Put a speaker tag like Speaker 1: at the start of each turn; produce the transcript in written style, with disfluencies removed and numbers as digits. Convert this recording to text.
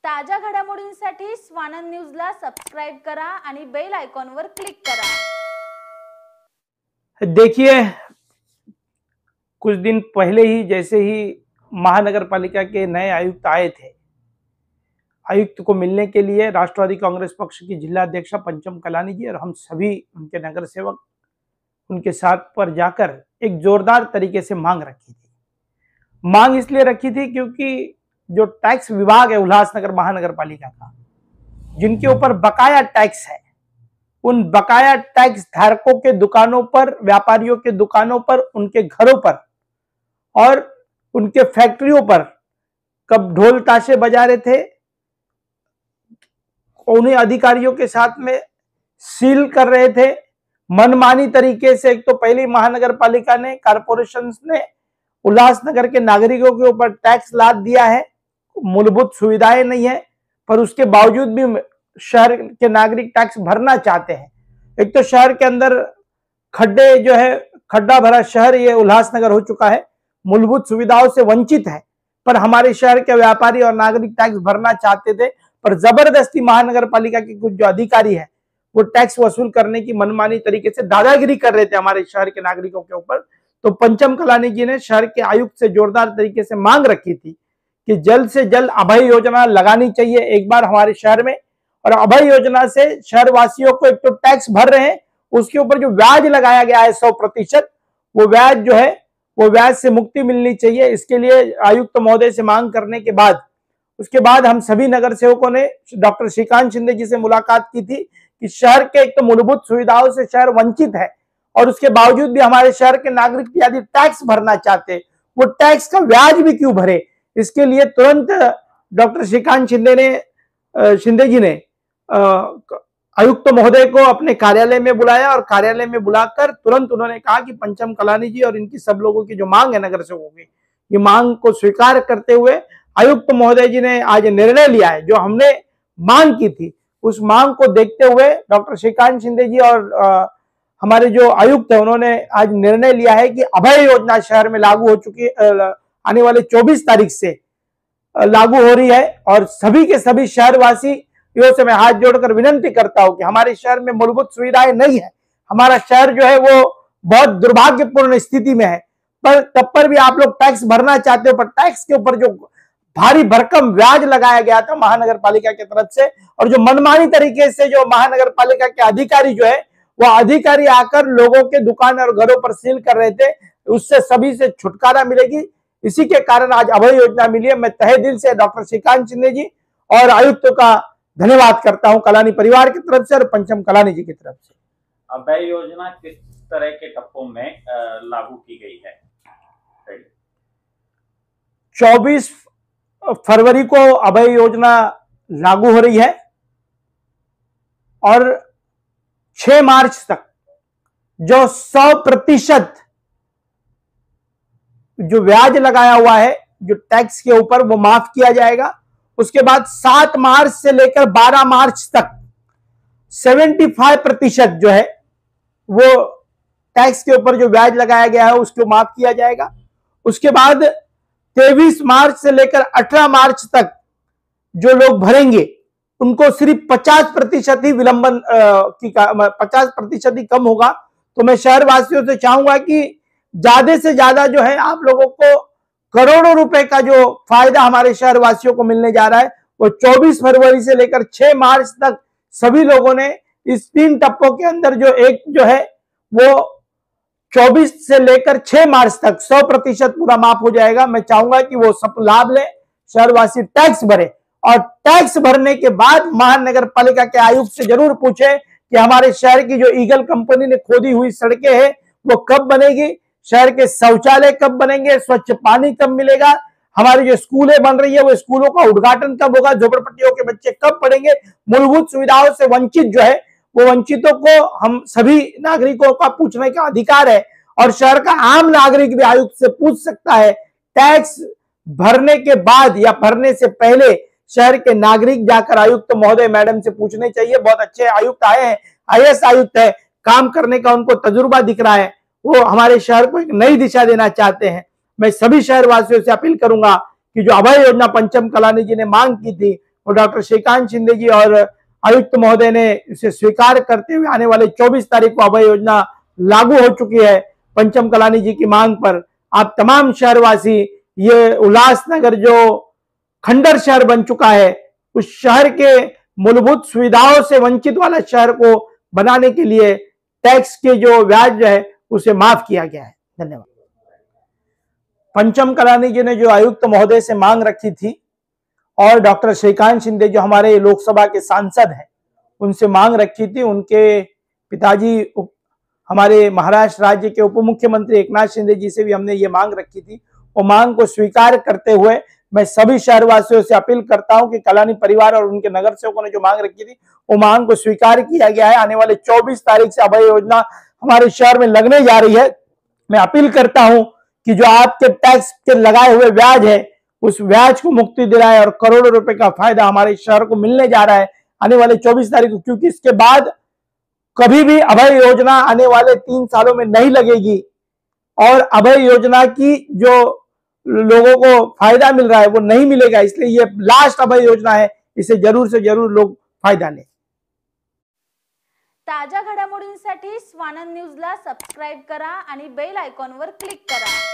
Speaker 1: ताज्या घडामोडींसाठी स्वानंद न्यूजला सबस्क्राइब करा आणि बेल आयकॉनवर क्लिक करा।
Speaker 2: देखिए, कुछ दिन पहले ही जैसे ही महानगर पालिका के नए आयुक्त आए थे, आयुक्त को मिलने के लिए राष्ट्रवादी कांग्रेस पक्ष की जिला अध्यक्षा पंचम कलानी जी और हम सभी उनके नगर सेवक उनके साथ पर जाकर एक जोरदार तरीके से मांग रखी थी। मांग इसलिए रखी थी क्योंकि जो टैक्स विभाग है उल्लासनगर महानगर पालिका का, जिनके ऊपर बकाया टैक्स है, उन बकाया टैक्स धारकों के दुकानों पर, व्यापारियों के दुकानों पर, उनके घरों पर और उनके फैक्ट्रियों पर कब ढोल ताशे बजा रहे थे, उन्हीं अधिकारियों के साथ में सील कर रहे थे। मनमानी तरीके से एक तो पहली महानगर पालिका ने, कारपोरेशन ने उल्लासनगर के नागरिकों के ऊपर टैक्स लाद दिया है। मूलभूत सुविधाएं नहीं है, पर उसके बावजूद भी शहर के नागरिक टैक्स भरना चाहते हैं। एक तो शहर के अंदर खड्डे जो है, खड्डा भरा शहर ये उल्लासनगर हो चुका है, मूलभूत सुविधाओं से वंचित है। पर हमारे शहर के व्यापारी और नागरिक टैक्स भरना चाहते थे, पर जबरदस्ती महानगर पालिका के कुछ जो अधिकारी है वो टैक्स वसूल करने की मनमानी तरीके से दादागिरी कर रहे थे हमारे शहर के नागरिकों के ऊपर। तो पंचम कलानी जी ने शहर के आयुक्त से जोरदार तरीके से मांग रखी थी कि जल्द से जल्द अभय योजना लगानी चाहिए एक बार हमारे शहर में। और अभय योजना से शहर वासियों को एक तो टैक्स भर रहे हैं, उसके ऊपर जो ब्याज लगाया गया है 100%, वो ब्याज जो है वो ब्याज से मुक्ति मिलनी चाहिए। इसके लिए आयुक्त महोदय से मांग करने के बाद उसके बाद हम सभी नगर सेवकों ने डॉक्टर श्रीकांत शिंदे जी से मुलाकात की थी कि शहर के एक तो मूलभूत सुविधाओं से शहर वंचित है और उसके बावजूद भी हमारे शहर के नागरिक यदि टैक्स भरना चाहते, वो टैक्स का ब्याज भी क्यों भरे। इसके लिए तुरंत डॉक्टर श्रीकांत शिंदे जी ने आयुक्त महोदय को अपने कार्यालय में बुलाया और कार्यालय में बुलाकर तुरंत उन्होंने कहा कि पंचम कलानी जी और इनकी सब लोगों की जो मांग है नगर सेवकों की, ये मांग को स्वीकार करते हुए आयुक्त महोदय जी ने आज निर्णय लिया है। जो हमने मांग की थी उस मांग को देखते हुए डॉक्टर श्रीकांत शिंदे जी और हमारे जो आयुक्त है उन्होंने आज निर्णय लिया है कि अभय योजना शहर में लागू हो चुकी है, आने वाले 24 तारीख से लागू हो रही है। और सभी के सभी शहरवासी से मैं हाथ जोड़कर विनंती करता हूं कि हमारे शहर में मूलभूत सुविधाएं नहीं है, हमारा शहर जो है वो बहुत दुर्भाग्यपूर्ण स्थिति में है, पर तब पर भी आप लोग टैक्स भरना चाहते हो। पर टैक्स के ऊपर जो भारी भरकम ब्याज लगाया गया था महानगर पालिका की तरफ से और जो मनमानी तरीके से जो महानगर पालिका के अधिकारी जो है वो अधिकारी आकर लोगों के दुकान और घरों पर सील कर रहे थे, उससे सभी से छुटकारा मिलेगी। इसी के कारण आज अभय योजना मिली है। मैं तहे दिल से डॉक्टर श्रीकांत शिंदे जी और आयुक्त का धन्यवाद करता हूं, कलानी परिवार की तरफ से और पंचम कलानी जी की तरफ से।
Speaker 3: अभय योजना किस तरह के टप्पों में लागू की गई है?
Speaker 2: 24 फरवरी को अभय योजना लागू हो रही है और 6 मार्च तक जो 100% जो ब्याज लगाया हुआ है जो टैक्स के ऊपर वो माफ किया जाएगा। उसके बाद 7 मार्च से लेकर 12 मार्च तक 75% जो है वो टैक्स के ऊपर जो ब्याज लगाया गया है उसको माफ किया जाएगा। उसके बाद 23 मार्च से लेकर 18 मार्च तक जो लोग भरेंगे उनको सिर्फ 50% ही विलंबन 50% ही कम होगा। तो मैं शहर वासियों से चाहूंगा कि ज्यादा से ज्यादा जो है आप लोगों को करोड़ों रुपए का जो फायदा हमारे शहर वासियों को मिलने जा रहा है वो 24 फरवरी से लेकर 6 मार्च तक सभी लोगों ने इस 3 टप्पों के अंदर जो एक जो है वो 24 से लेकर 6 मार्च तक 100% पूरा माफ हो जाएगा। मैं चाहूंगा कि वो सब लाभ लें, शहरवासी टैक्स भरे और टैक्स भरने के बाद महानगर पालिका के आयुक्त से जरूर पूछे कि हमारे शहर की जो ईगल कंपनी ने खोदी हुई सड़कें हैं वो कब बनेगी, शहर के शौचालय कब बनेंगे, स्वच्छ पानी कब मिलेगा, हमारी जो स्कूलें बन रही है वो स्कूलों का उद्घाटन कब होगा, झोपड़पट्टियों के बच्चे कब पढ़ेंगे। मूलभूत सुविधाओं से वंचित जो है वो वंचितों को हम सभी नागरिकों का पूछने का अधिकार है और शहर का आम नागरिक भी आयुक्त से पूछ सकता है। टैक्स भरने के बाद या भरने से पहले शहर के नागरिक जाकर आयुक्त महोदय मैडम से पूछने चाहिए। बहुत अच्छे आयुक्त आए हैं, IAS आयुक्त है, काम करने का उनको तजुर्बा दिख रहा है, वो हमारे शहर को एक नई दिशा देना चाहते हैं। मैं सभी शहर वासियों से अपील करूंगा कि जो अभय योजना पंचम कलानी जी ने मांग की थी और डॉक्टर श्रीकांत शिंदे जी और आयुक्त महोदय ने इसे स्वीकार करते हुए आने वाले 24 तारीख को अभय योजना लागू हो चुकी है। पंचम कलानी जी की मांग पर आप तमाम शहरवासी, ये उल्लासनगर जो खंडर शहर बन चुका है, उस शहर के मूलभूत सुविधाओं से वंचित वाला शहर को बनाने के लिए टैक्स के जो ब्याज है उसे माफ किया गया है। धन्यवाद। पंचम कलानी जी ने जो आयुक्त महोदय से मांग रखी थी और डॉक्टर श्रीकांत शिंदे जो हमारे लोकसभा के सांसद हैं उनसे मांग रखी थी, उनके पिताजी हमारे महाराष्ट्र राज्य के उप मुख्यमंत्री एकनाथ शिंदे जी से भी हमने ये मांग रखी थी। वो मांग को स्वीकार करते हुए मैं सभी शहरवासियों से अपील करता हूं कि कलानी परिवार और उनके नगर सेवकों ने जो मांग रखी थी वो मांग को स्वीकार किया गया है। आने वाले 24 तारीख से अभय योजना हमारे शहर में लगने जा रही है। मैं अपील करता हूं कि जो आपके टैक्स के लगाए हुए ब्याज है उस ब्याज को मुक्ति दिलाए और करोड़ों रुपए का फायदा हमारे शहर को मिलने जा रहा है आने वाले 24 तारीख को, क्योंकि इसके बाद कभी भी अभय योजना आने वाले 3 सालों में नहीं लगेगी और अभय योजना की जो लोगों को फायदा मिल रहा है वो नहीं मिलेगा। इसलिए ये लास्ट अभय योजना है, इसे जरूर से जरूर लोग फायदा लें।
Speaker 1: ताज्या घडामोडींसाठी स्वानंद न्यूजला सबस्क्राईब करा आणि बेल आयकॉनवर क्लिक करा।